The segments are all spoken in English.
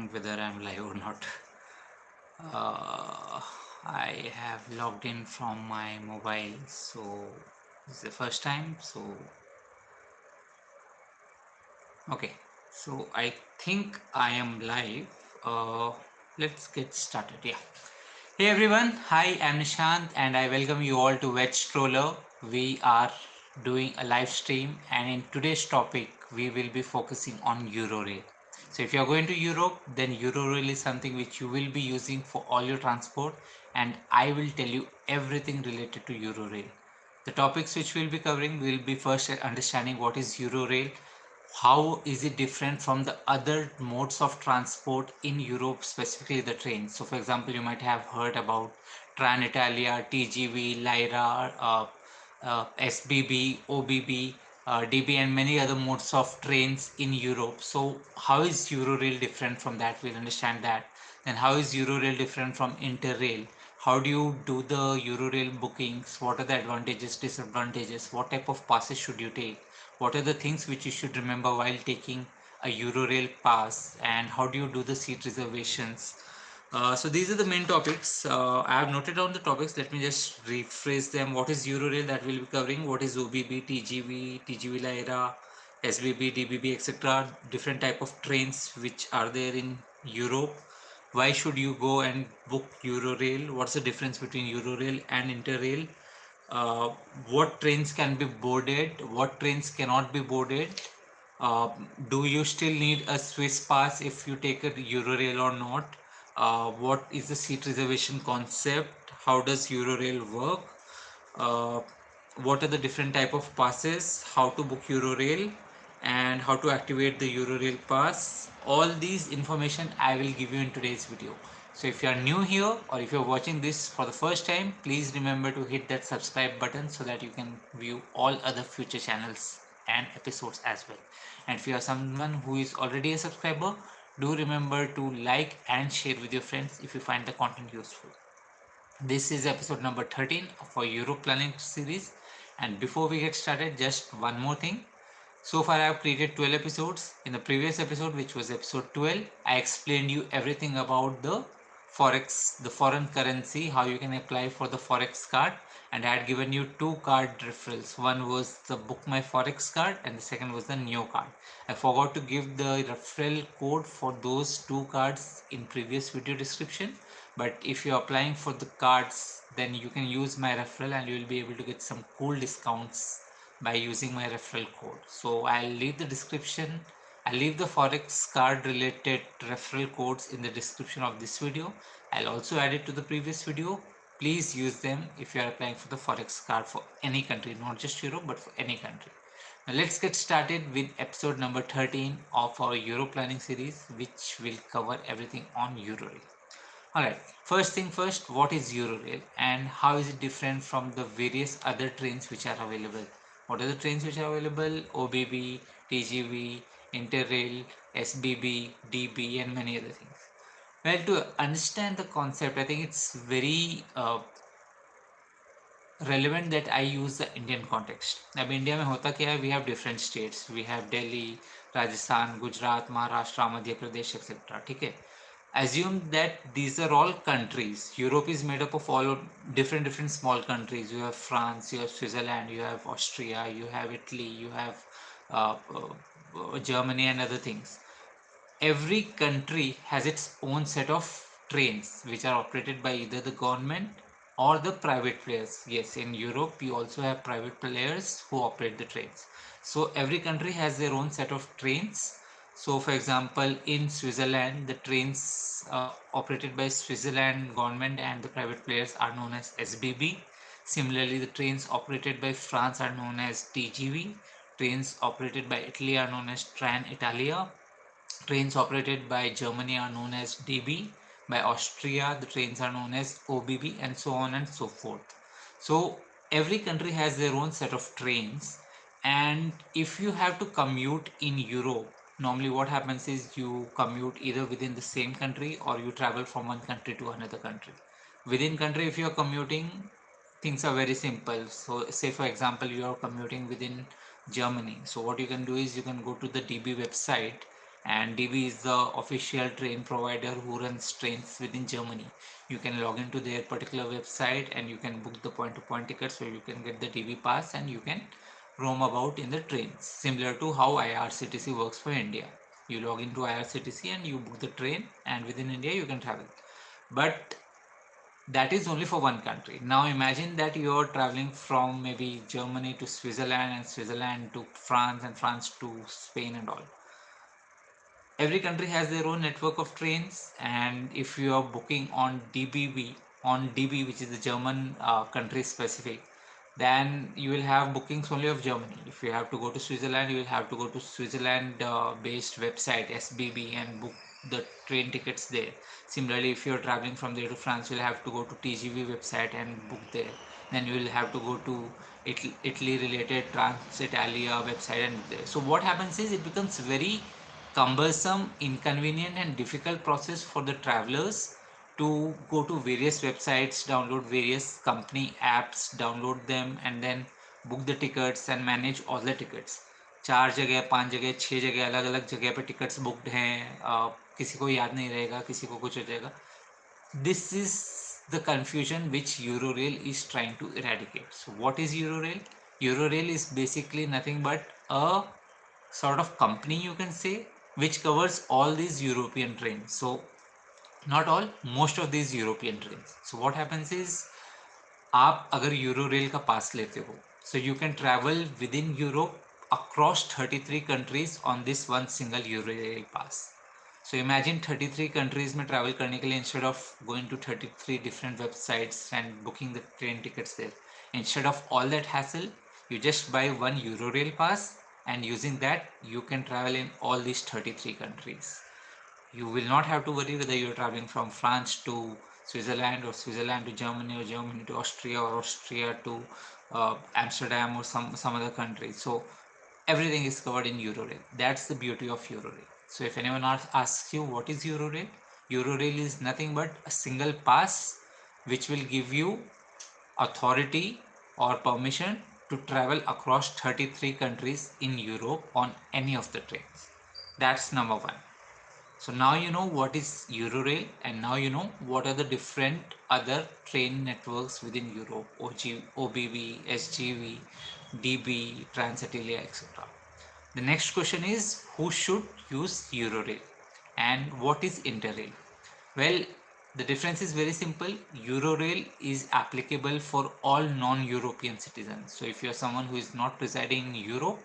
count whether I'm live or not. Uh, I have logged in from my mobile, so it's the first time. Okay, so I think I am live. Uh, let's get started. Yeah. Hey everyone, hi, I'm Nishant and I welcome you all to Veg Stroller. We are doing a live stream, and in today's topic, we will be focusing on Eurorail. So if you are going to Europe, then Eurorail is something which you will be using for all your transport, and I will tell you everything related to Eurorail. The topics which we'll be covering will be first understanding what is Eurorail, how is it different from the other modes of transport in Europe, specifically the trains. So for example, you might have heard about Italia, TGV, Lyra, SBB, OBB, DB, and many other modes of trains in Europe. So how is Eurorail different from that? We'll understand that. Then how is Eurorail different from Interrail? How do you do the Eurorail bookings? What are the advantages, disadvantages? What type of passes should you take? What are the things which you should remember while taking a Eurorail pass, and how do you do the seat reservations? So these are the main topics. I have noted down the topics. Let me just rephrase them. What is Eurorail that we'll be covering? What is OBB, TGV, TGV Lyra, SBB, DBB, etc. Different type of trains which are there in Europe. Why should you go and book Eurorail? What's the difference between Eurorail and Interrail? uh, what trains can be boarded, what trains cannot be boarded, do you still need a Swiss pass if you take a Eurorail or not, what is the seat reservation concept, how does Eurorail work, uh, what are the different type of passes, how to book Eurorail, and how to activate the Eurorail pass. All these information I will give you in today's video. So if you are new here or if you're watching this for the first time, please remember to hit that subscribe button so that you can view all other future channels and episodes as well. And if you are someone who is already a subscriber, do remember to like and share with your friends if you find the content useful. This is episode number 13 for Europe planning series. And before we get started, just one more thing. So far I have created 12 episodes. In the previous episode, which was episode 12, I explained you everything about the Forex, the foreign currency, how you can apply for the Forex card, and I had given you two card referrals. One was the Book My Forex card and the second was the Neo card. I forgot to give the referral code for those two cards in previous video description, but if you're applying for the cards, then you can use my referral and you will be able to get some cool discounts by using my referral code. So I'll leave the description, I'll leave the Forex card related referral codes in the description of this video. I'll also add it to the previous video. Please use them if you are applying for the Forex card for any country, not just Europe, but for any country. Now let's get started with episode number 13 of our Euro planning series, which will cover everything on Eurorail. Alright, first thing first, what is Eurorail and how is it different from the various other trains which are available? What are the trains which are available? OBB, TGV, Interrail, SBB, DB, and many other things. Well, to understand the concept, I think it's very relevant that I use the Indian context. अब India में होता क्या है? We have different states. We have Delhi, Rajasthan, Gujarat, Maharashtra, Madhya Pradesh, etc. ठीक है? Assume that these are all countries. Europe is made up of all different small countries. You have France, you have Switzerland, you have Austria, you have Italy, you have Germany, and other things. Every country has its own set of trains which are operated by either the government or the private players. Yes, in Europe you also have private players who operate the trains. So every country has their own set of trains. So for example, in Switzerland, the trains operated by Switzerland government and the private players are known as SBB. Similarly, the trains operated by France are known as TGV. Trains operated by Italy are known as Italia. Trains operated by Germany are known as DB. By Austria, the trains are known as OBB, and so on and so forth. So every country has their own set of trains, and if you have to commute in Europe, normally what happens is you commute either within the same country or you travel from one country to another country. Within country, if you are commuting, things are very simple. So say for example you are commuting within Germany, so what you can do is you can go to the DB website and DB is the official train provider who runs trains within Germany. You can log into their particular website and you can book the point-to-point tickets where you can get the DB pass and you can roam about in the trains, similar to how IRCTC works for India. You log into IRCTC and you book the train, and within India you can travel. But that is only for one country. Now imagine that you are traveling from maybe Germany to Switzerland and Switzerland to France and France to Spain and all. Every country has their own network of trains, and if you are booking on DB, which is the German country specific, then you will have bookings only of Germany. If you have to go to Switzerland, you will have to go to Switzerland based website SBB and book the train tickets there. Similarly, if you are traveling from there to France, you will have to go to TGV website and book there. Then you will have to go to Italy related Transitalia website and book there. So what happens is it becomes very cumbersome, inconvenient, and difficult process for the travelers to go to various websites, download various company apps, download them, and then book the tickets and manage all the tickets. 4 जगह 5 जगह 6 जगह अलग अलग जगह पे tickets booked हैं, किसी को याद नहीं रहेगा, किसी को कुछ हो जाएगा. This is the confusion which Eurorail is trying to eradicate. So what is Eurorail? Eurorail is basically nothing but a sort of company, you can say, which covers all these European trains. So not all, most of these European trains. So what happens is, आप अगर यूरोरेल का पास लेते हो, so you can travel within Europe across 33 countries on this one single Eurorail pass. So imagine 33 countries में travel करने के लिए, instead of going to 33 different websites and booking the train tickets there, instead of all that hassle, you just buy one Eurorail pass, and using that you can travel in all these 33 countries. You will not have to worry whether you're traveling from France to Switzerland, or Switzerland to Germany, or Germany to Austria, or Austria to Amsterdam, or some other country. So everything is covered in Eurorail. That's the beauty of Eurorail. So if anyone asks you what is Eurorail, Eurorail is nothing but a single pass which will give you authority or permission to travel across 33 countries in Europe on any of the trains. That's number one. So now you know what is Eurorail, and now you know what are the different other train networks within Europe: OBB, SGV, DB, Transitalia, etc. The next question is, who should use Eurorail and what is Interrail? Well, the difference is very simple. Eurorail is applicable for all non-European citizens. So if you are someone who is not residing in Europe,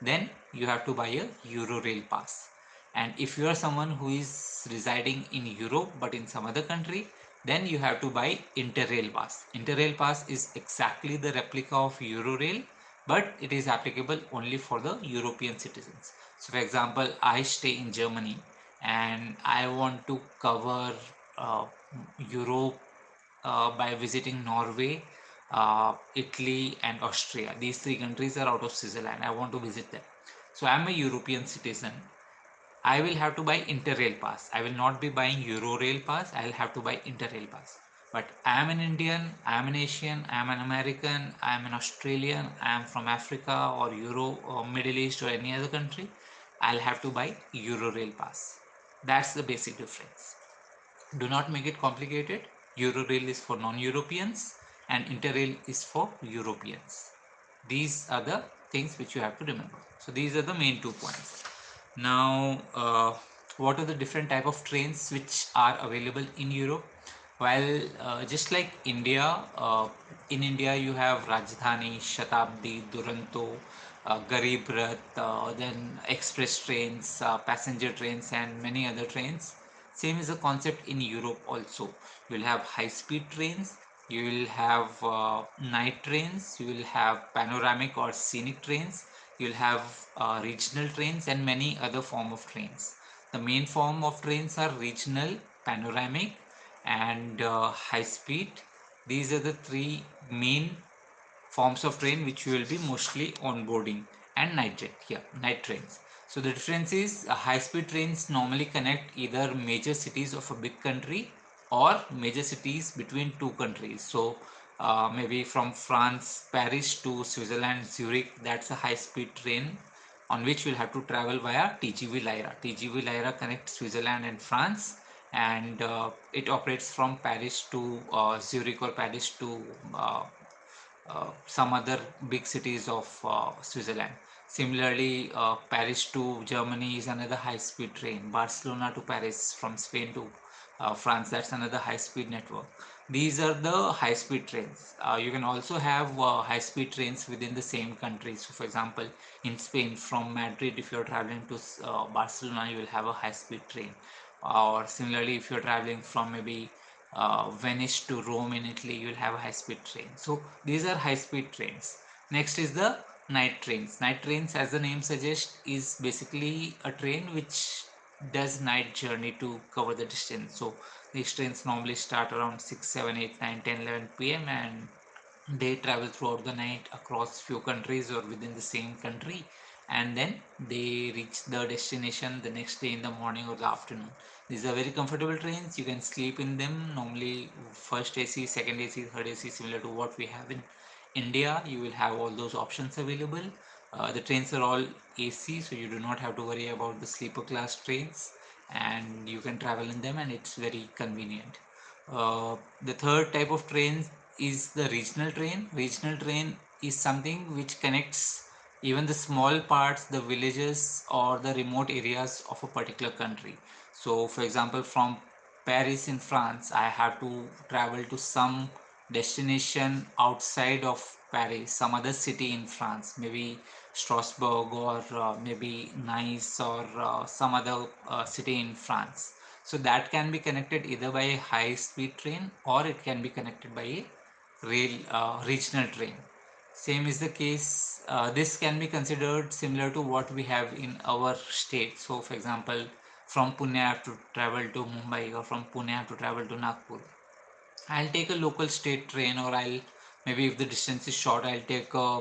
then you have to buy a Eurorail pass. And if you are someone who is residing in Europe but in some other country, then you have to buy Interrail pass. Interrail pass is exactly the replica of Eurorail, but it is applicable only for the European citizens. So for example, I stay in Germany and I want to cover Europe by visiting Norway, Italy, and Austria. These three countries are out of Switzerland. I want to visit them. So I'm a European citizen. I will have to buy Interrail pass. I will not be buying Eurorail pass. I will have to buy Interrail pass. But I am an Indian, I am an Asian, I am an American, I am an Australian, I am from Africa or Europe or Middle East or any other country. I'll have to buy Eurorail pass. That's the basic difference. Do not make it complicated. Eurorail is for non-Europeans and Interrail is for Europeans. These are the things which you have to remember. So these are the main 2 points. Now, what are the different type of trains which are available in Europe? While just like India, in India you have Rajdhani, Shatabdi, Duronto, Garib Rath, then express trains, passenger trains, and many other trains. Same is the concept in Europe also. You will have high-speed trains, you will have night trains, you will have panoramic or scenic trains, you will have regional trains, and many other form of trains. The main form of trains are regional, panoramic, and high speed. These are the three main forms of train which you will be mostly onboarding, and night trains. So the difference is high speed trains normally connect either major cities of a big country or major cities between two countries. So maybe from France, Paris to Switzerland, Zurich, that's a high speed train on which you'll have to travel via TGV Lyra. TGV Lyra connects Switzerland and France, and it operates from Paris to Zurich, or Paris to some other big cities of Switzerland. Similarly, Paris to Germany is another high-speed train. Barcelona to Paris from Spain to France, that's another high-speed network. These are the high-speed trains. You can also have high-speed trains within the same country. So, for example, in Spain, from Madrid, if you're traveling to Barcelona, you will have a high-speed train. Or similarly, if you're traveling from maybe Venice to Rome in Italy, you'll have a high-speed train. So these are high-speed trains. Next is the night trains. Night trains, as the name suggests, is basically a train which does night journey to cover the distance. So these trains normally start around 6, 7, 8, 9, 10, 11 p.m. and they travel throughout the night across few countries or within the same country, and then they reach the destination the next day in the morning or the afternoon. These are very comfortable trains. You can sleep in them. Normally first AC, second AC, third AC, similar to what we have in India. You will have all those options available. The trains are all AC, so you do not have to worry about the sleeper class trains, and you can travel in them, and it's very convenient. The third type of train is the regional train. Regional train is something which connects even the small parts, the villages or the remote areas of a particular country. So, for example, from Paris in France, I have to travel to some destination outside of Paris, some other city in France, maybe Strasbourg or maybe Nice or some other city in France. So that can be connected either by a high speed train or it can be connected by a regional train. Same is the case. This can be considered similar to what we have in our state. So, for example, from Pune I have to travel to Mumbai, or from Pune I have to travel to Nagpur. I'll take a local state train, or I'll maybe if the distance is short, I'll take a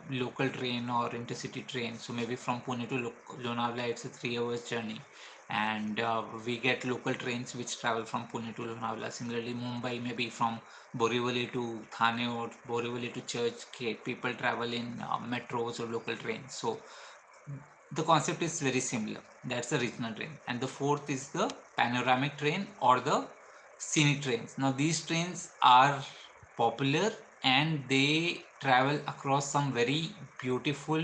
local train or intercity train. So maybe from Pune to Lonavala, it's a 3 hours journey, and we get local trains which travel from Pune to Lonavala. Similarly, Mumbai, maybe from Borivali to Thane or Borivali to Church Gate, people travel in metros or local trains. So the concept is very similar. That's the regional train. And the fourth is the panoramic train or the scenic trains. Now these trains are popular and they travel across some very beautiful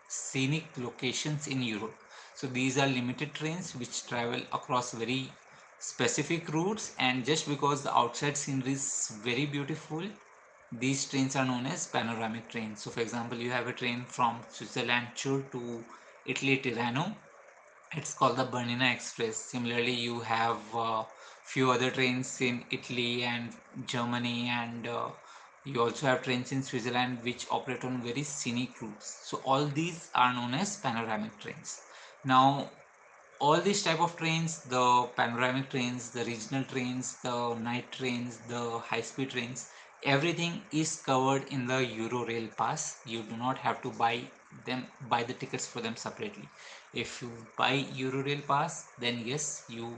scenic locations in Europe. So these are limited trains which travel across very specific routes, and just because the outside scenery is very beautiful, these trains are known as panoramic trains. So for example, you have a train from Switzerland Chur to Italy Tirano. It's called the Bernina Express. Similarly, you have few other trains in Italy and Germany, and you also have trains in Switzerland which operate on very scenic routes. So all these are known as panoramic trains. Now all these type of trains, the panoramic trains, the regional trains, the night trains, the high speed trains, everything is covered in the Eurorail pass. You do not have to buy the tickets for them separately. If you buy Eurorail pass, then yes, you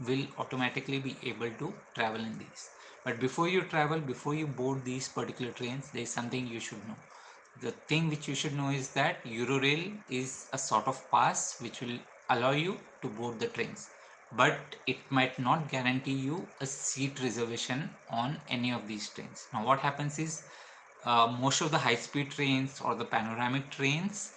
will automatically be able to travel in these. But before you travel, before you board these particular trains, there is something you should know. The thing which you should know is that Eurorail is a sort of pass which will allow you to board the trains, but it might not guarantee you a seat reservation on any of these trains. Now what happens is, most of the high speed trains or the panoramic trains,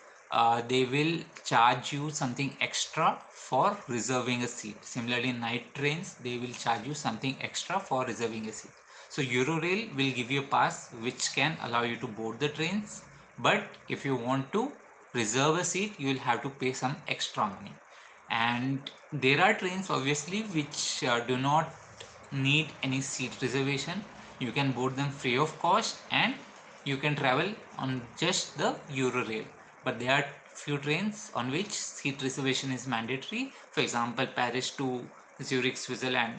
they will charge you something extra for reserving a seat. Similarly, night trains, they will charge you something extra for reserving a seat. So Eurorail will give you a pass which can allow you to board the trains, but if you want to reserve a seat, you will have to pay some extra money. And there are trains obviously which do not need any seat reservation. You can board them free of cost and you can travel on just the Eurorail. But there are few trains on which seat reservation is mandatory. For example, Paris to Zurich, Switzerland,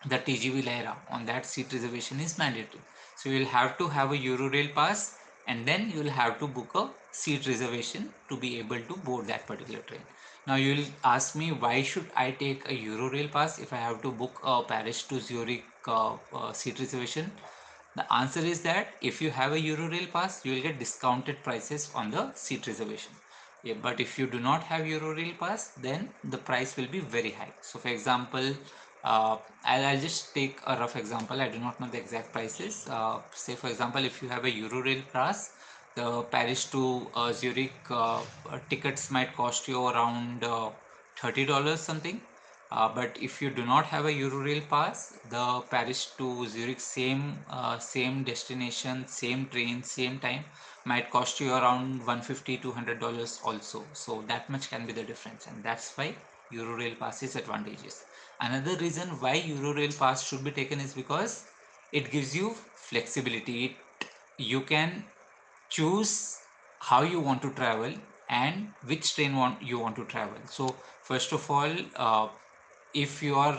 the TGV Lyra, on that seat reservation is mandatory. So you will have to have a Eurorail pass, and then you will have to book a seat reservation to be able to board that particular train. Now you will ask me, why should I take a Eurorail pass if I have to book a Paris to Zurich seat reservation? The answer is that if you have a Eurorail pass, you will get discounted prices on the seat reservation. Yeah, but if you do not have Eurorail pass, then the price will be very high. So for example, I'll just take a rough example. I do not know the exact prices. Say for example, if you have a Eurorail pass, the Paris to Zurich tickets might cost you around $30 something. But if you do not have a Eurorail pass, the Paris to Zurich same destination, same train, same time might cost you around 150 to $200 also. So that much can be the difference, and that's why Eurorail pass is advantageous. Another reason why Eurorail pass should be taken is because it gives you flexibility. You can choose how you want to travel and which train you want to travel. So first of all, if you are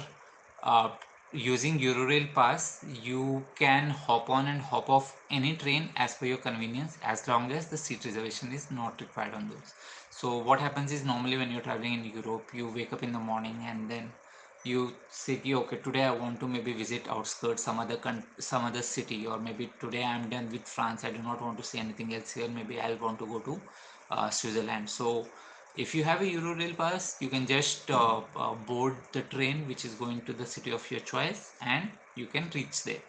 uh, using Eurorail pass, you can hop on and hop off any train as per your convenience, as long as the seat reservation is not required on those. So what happens is, normally when you're traveling in Europe, you wake up in the morning and then you say, okay, today I want to maybe visit outskirts, some other city, or maybe today I'm done with France, I do not want to see anything else here, maybe I'll want to go to Switzerland. So if you have a Eurorail pass, you can just board the train which is going to the city of your choice, and you can reach there.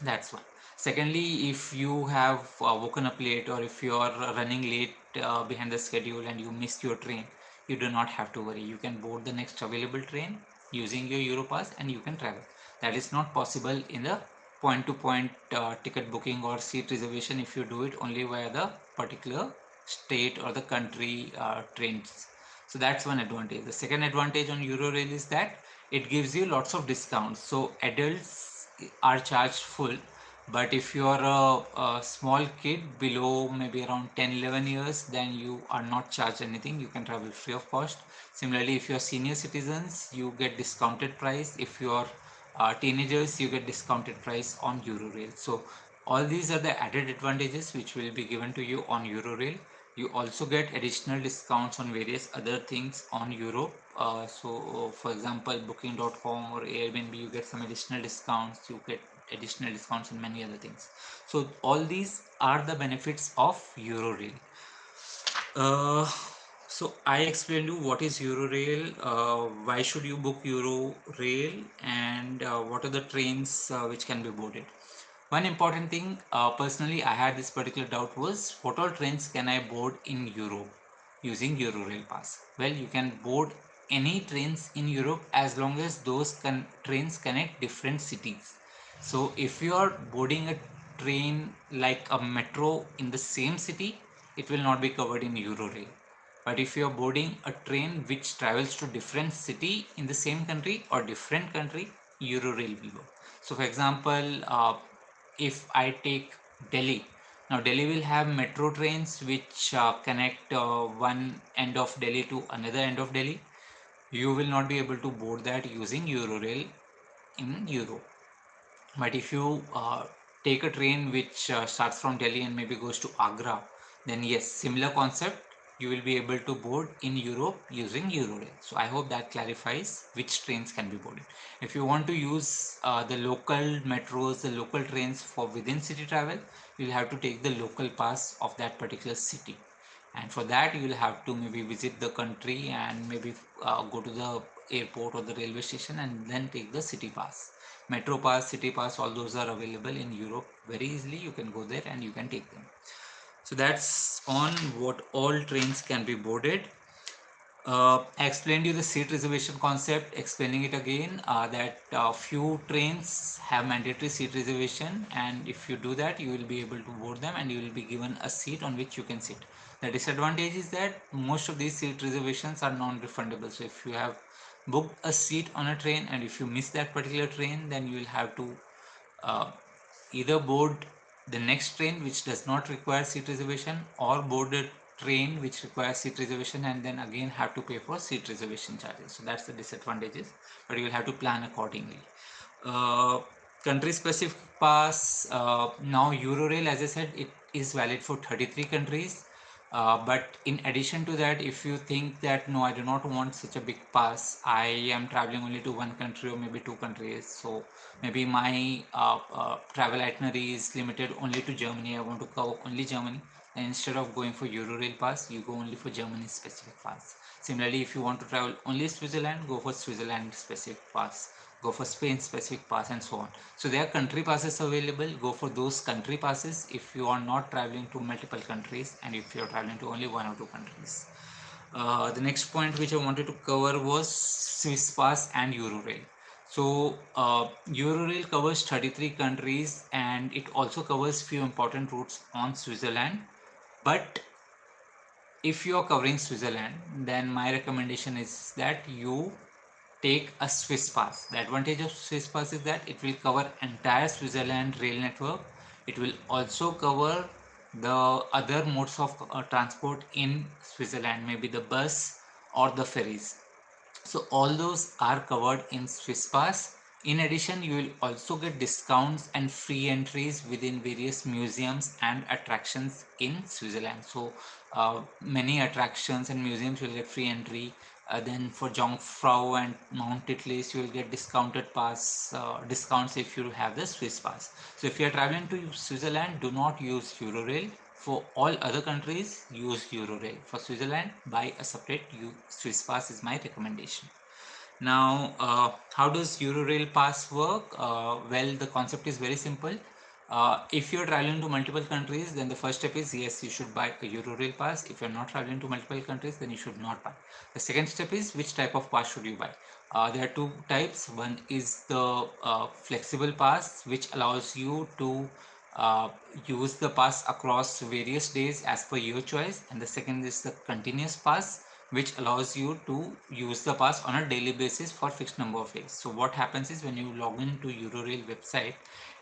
That's one. Secondly, if you have woken up late, or if you are running late behind the schedule and you missed your train, you do not have to worry. You can board the next available train using your Europass and you can travel. That is not possible in the point to point ticket booking or seat reservation if you do it only via the particular state or the country trains. So that's one advantage. The second advantage on Eurorail is that it gives you lots of discounts. So adults are charged full, but if you are a small kid below maybe around 10-11 years, then you are not charged anything. You can travel free of cost. Similarly, if you are senior citizens, you get discounted price. If you are teenagers, you get discounted price on Eurorail. So all these are the added advantages which will be given to you on Eurorail. You also get additional discounts on various other things on Europe. So for example, booking.com or Airbnb, you get some additional discounts. You get additional discounts in many other things. So all these are the benefits of Eurorail. Uh, so I explained you what is Eurorail, why should you book Eurorail, and what are the trains which can be boarded. One important thing, personally, I had this particular doubt was, what all trains can I board in Europe using Eurorail pass? Well, you can board any trains in Europe as long as those trains connect different cities. So if you are boarding a train like a metro in the same city, it will not be covered in Eurorail. But if you are boarding a train which travels to different city in the same country or different country, Eurorail will go. So for example, if I take Delhi, now Delhi will have metro trains which connect one end of Delhi to another end of Delhi. You will not be able to board that using Eurorail in Europe. But if you take a train which starts from Delhi and maybe goes to Agra, then yes, similar concept, you will be able to board in Europe using Eurorail. So I hope that clarifies which trains can be boarded. If you want to use the local metros, the local trains for within city travel, you'll have to take the local pass of that particular city. And for that, you will have to maybe visit the country and maybe go to the airport or the railway station and then take the city pass. Metro pass, city pass, all those are available in Europe very easily. You can go there and you can take them. So that's on what all trains can be boarded. I explained you the seat reservation concept, explaining it again, that few trains have mandatory seat reservation, and if you do that, you will be able to board them and you will be given a seat on which you can sit. The disadvantage is that most of these seat reservations are non-refundable. So if you have booked a seat on a train and if you miss that particular train, then you will have to uh, either board the next train which does not require seat reservation, or board a train which requires seat reservation and then again have to pay for seat reservation charges. So that's the disadvantages, but you will have to plan accordingly. uh, Country specific pass, now Eurorail, as I said, it is valid for 33 countries. But in addition to that, if you think that no, I do not want such a big pass, I am traveling only to one country or maybe two countries, so maybe my travel itinerary is limited only to Germany, I want to cover only Germany, and instead of going for Eurorail pass, you go only for Germany specific pass. Similarly, if you want to travel only Switzerland, go for Switzerland specific pass, go for Spain specific pass, and so on. So there are country passes available. Go for those country passes if you are not traveling to multiple countries, and if you are traveling to only one or two countries. The next point which I wanted to cover was Swiss pass and Eurorail. So Eurorail covers 33 countries, and it also covers few important routes on Switzerland. But if you are covering Switzerland, then my recommendation is that you take a Swiss pass. The advantage of Swiss pass is that it will cover entire Switzerland rail network. It will also cover the other modes of transport in Switzerland, maybe the bus or the ferries. So all those are covered in Swiss pass. In addition, you will also get discounts and free entries within various museums and attractions in Switzerland. So many attractions and museums will get free entry. Then for Jungfrau and Mount Titlis, you will get discounted pass discounts if you have the Swiss pass. So if you are traveling to Switzerland, do not use Eurorail. For all other countries, use Eurorail. For Switzerland, buy a separate Swiss pass is my recommendation. Now, how does Eurorail pass work? Well, the concept is very simple. If you're traveling to multiple countries, then the first step is yes, you should buy a Eurorail pass. If you're not traveling to multiple countries, then you should not buy. The second step is which type of pass should you buy? There are two types. One is the flexible pass, which allows you to uh, use the pass across various days as per your choice, and the second is the continuous pass, which allows you to use the pass on a daily basis for fixed number of days. So what happens is when you log into Eurorail website,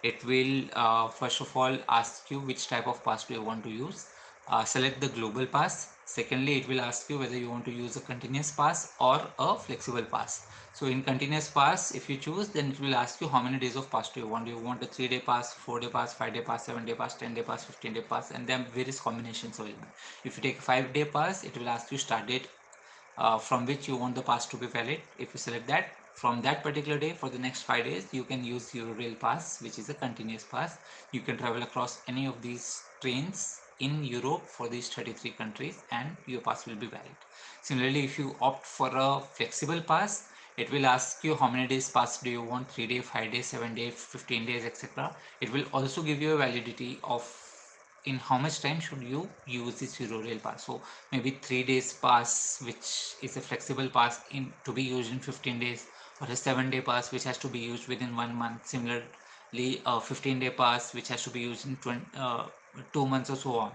it will first of all ask you which type of pass do you want to use. Select the global pass. Secondly, it will ask you whether you want to use a continuous pass or a flexible pass. So in continuous pass, if you choose, then it will ask you how many days of pass do you want. Do you want a 3-day pass, 4-day pass, 5-day pass, 7-day pass, 10-day pass, 15-day pass, and then various combinations available. If you take a 5-day pass, it will ask you start date from which you want the pass to be valid. If you select that, from that particular day for the next 5 days, you can use Eurorail pass, which is a continuous pass. You can travel across any of these trains in Europe for these 33 countries, and your pass will be valid. Similarly, if you opt for a flexible pass, it will ask you how many days pass do you want, 3-day, 5-day, 7-day, 15 days, etc. It will also give you a validity of in how much time should you use this Eurorail pass. So maybe 3 days pass, which is a flexible pass in to be used in 15 days, or a 7-day pass which has to be used within 1 month. Similarly, a 15-day pass which has to be used in 2 months or so on.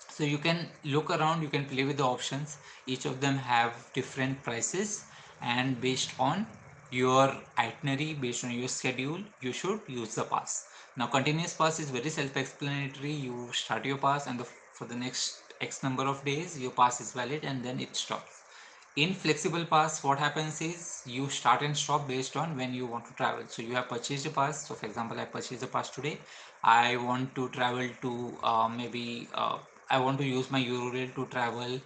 So you can look around, you can play with the options. Each of them have different prices, and based on your itinerary, based on your schedule, you should use the pass. Now continuous pass is very self-explanatory. You start your pass, and for the next X number of days your pass is valid, and then it stops. In flexible pass, what happens is you start and stop based on when you want to travel. So you have purchased a pass. So for example, I purchased a pass today. I want to travel to maybe I want to use my Eurorail to travel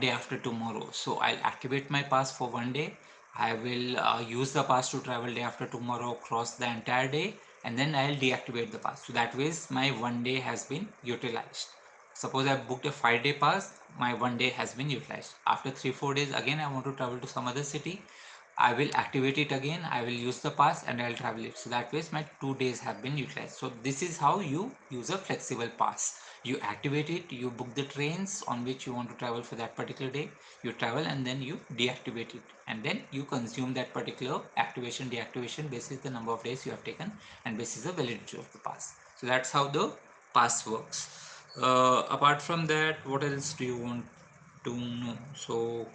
day after tomorrow. So I'll activate my pass for 1 day. I will use the pass to travel day after tomorrow across the entire day, and then I'll deactivate the pass. So that way my 1 day has been utilized. Suppose I booked a 5-day pass, my 1 day has been utilized. After 3-4 days, again I want to travel to some other city, I will activate it again, I will use the pass, and I'll travel it. So that way my 2 days have been utilized. So this is how you use a flexible pass. You activate it, you book the trains on which you want to travel for that particular day, you travel, and then you deactivate it, and then you consume that particular activation deactivation basis the number of days you have taken, and basis the validity of the pass. So that's how the pass works. Apart from that, what else do you want to know? So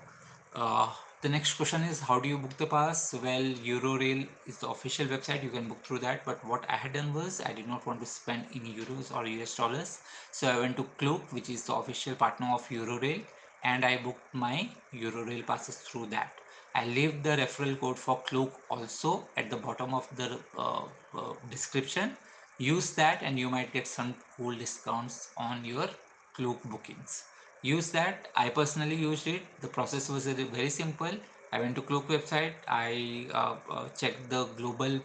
the next question is, how do you book the pass? Well, Eurorail is the official website, you can book through that, but what I had done was I did not want to spend in euros or US dollars, so I went to Klook, which is the official partner of Eurorail, and I booked my Eurorail passes through that. I leave the referral code for Klook also at the bottom of the description. Use that and you might get some cool discounts on your Klook bookings. Use that. I personally used it. The process was very simple. I went to Klook website, I checked the global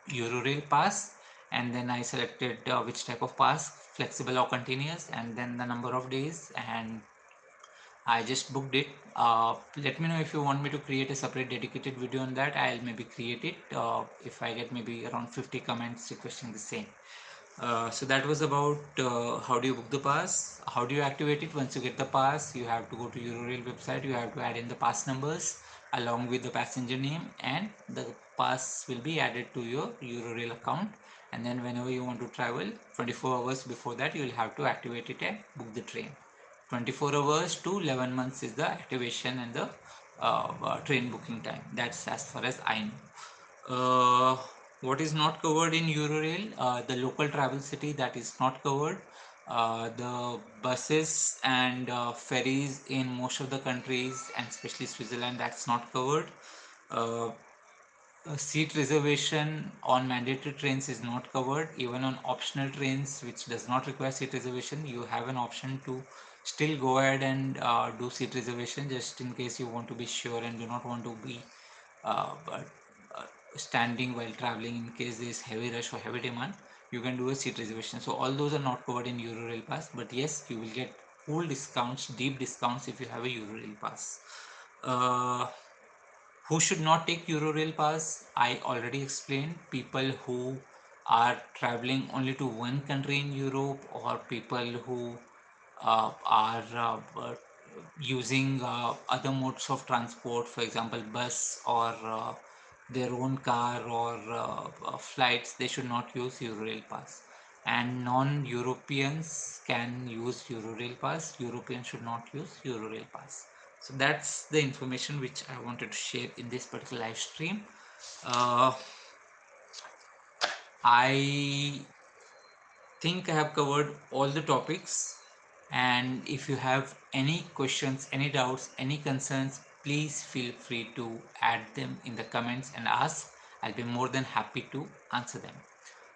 Eurorail pass, and then I selected which type of pass flexible or continuous, and then the number of days, and I just booked it. Let me know if you want me to create a separate dedicated video on that. I'll maybe create it if I get maybe around 50 comments requesting the same. So that was about how do you book the pass, how do you activate it. Once you get the pass, you have to go to Eurorail website, you have to add in the pass numbers along with the passenger name, and the pass will be added to your Eurorail account. And then whenever you want to travel, 24 hours before that, you will have to activate it and book the train. 24 hours to 11 months is the activation and the train booking time. That's as far as I know. What is not covered in Eurorail? The local travel city, that is not covered. The buses and ferries in most of the countries, and especially Switzerland, that's not covered. Uh, Seat reservation on mandatory trains is not covered. Even on optional trains which does not require seat reservation, you have an option to still go ahead and do seat reservation, just in case you want to be sure and do not want to be but standing while traveling in case there is heavy rush or heavy demand. You can do a seat reservation. So all those are not covered in Eurorail pass, but yes, you will get full discounts, deep discounts, if you have a Eurorail pass. uh, who should not take Eurorail pass? I already explained. People who are traveling only to one country in Europe, or people who are using other modes of transport, for example, bus or their own car or flights, they should not use Eurorail pass. And non-Europeans can use Eurorail pass. Europeans should not use Eurorail pass. So that's the information which I wanted to share in this particular live stream. I think I have covered all the topics, and if you have any questions, any doubts, any concerns, please feel free to add them in the comments and ask. I'll be more than happy to answer them.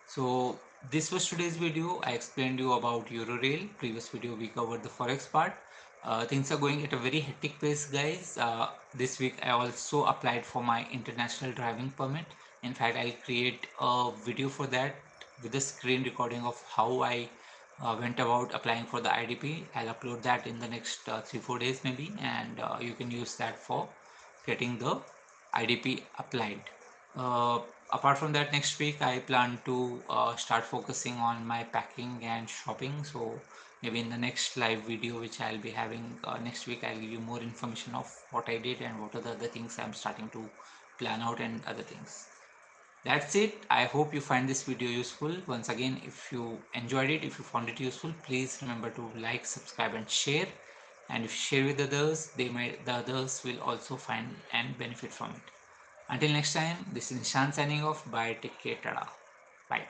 So this was today's video. I explained you about Eurorail. Previous video we covered the Forex part. Things are going at a very hectic pace, guys. This week I also applied for my international driving permit. In fact, I'll create a video for that with a screen recording of how I went about applying for the IDP. I'll upload that in the next 3-4 days maybe, and you can use that for getting the IDP applied. Uh, Apart from that, next week I plan to start focusing on my packing and shopping. So maybe in the next live video which I'll be having next week, I'll give you more information of what I did and what are the other things I'm starting to plan out and other things. That's it. I hope you find this video useful. Once again, if you enjoyed it, if you found it useful, please remember to like, subscribe and share. And if you share with others, the others will also find and benefit from it. Until next time, this is Nishan signing off. Bye. Take care. Tada. Bye.